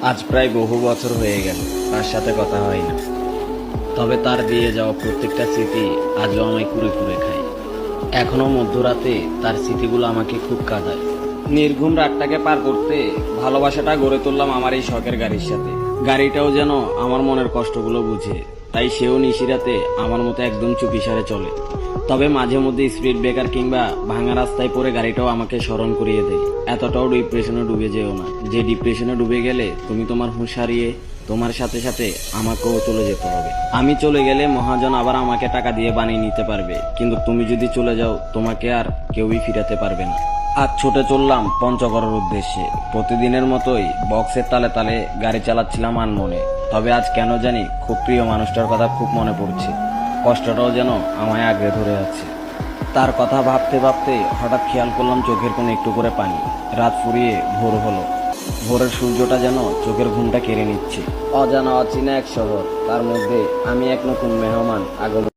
আজ প্রায় বহু বছর হয়ে গেল তার সাথে কথা হয় না। তবে তার দিয়ে যাওয়া প্রত্যেকটা স্মৃতি আজও আমায় কুরে কুরে খায়। এখনো মধ্যরাতে তার স্মৃতিগুলো আমাকে খুব কাঁদায়। নির্ঘুম রাতটাকে পার করতে ভালোবাসাটা গড়ে তুললাম আমার এই শখের গাড়ির সাথে। গাড়িটাও যেন আমার মনের কষ্টগুলো বুঝে, তাই সেও নিশিরাতে আমার মতো একদম চুপিসারে চলে। তবে মাঝে মধ্যে স্পিড ব্রেকার কিংবা ভাঙা রাস্তায় পড়ে গাড়িটাও আমাকে স্মরণ করিয়ে দেয়, এতটাও ডিপ্রেশনে ডুবে যেও না, যে ডিপ্রেশনে ডুবে গেলে তুমি তোমার হুঁশ হারিয়ে তোমার সাথে সাথে আমাকেও চলে যেতে হবে। আমি চলে গেলে মহাজন আবার আমাকে টাকা দিয়ে বানিয়ে নিতে পারবে, কিন্তু তুমি যদি চলে যাও তোমাকে আর কেউই ফিরাতে পারবে না। আজ ছুটে চললাম পঞ্চগড়ের উদ্দেশ্যে। প্রতিদিনের মতোই বক্সের তালে তালে গাড়ি চালাচ্ছিলাম আনমনে। তবে আজ কেন জানি খুব প্রিয় মানুষটার কথা খুব মনে পড়ছে। কষ্টটাও যেন আমায় আঁকড়ে ধরে আছে। তার কথা ভাবতে ভাবতে হঠাৎ খেয়াল করলাম চোখের কোণে একটু করে পানি। রাত ফুরিয়ে ভোর হলো। ভোরের সূর্যটা যেন চোখের ঘুমটা কেড়ে নিচ্ছে। অজানা অচেনা এক শহর, তার মধ্যে আমি এক নতুন মেহমান আগমন।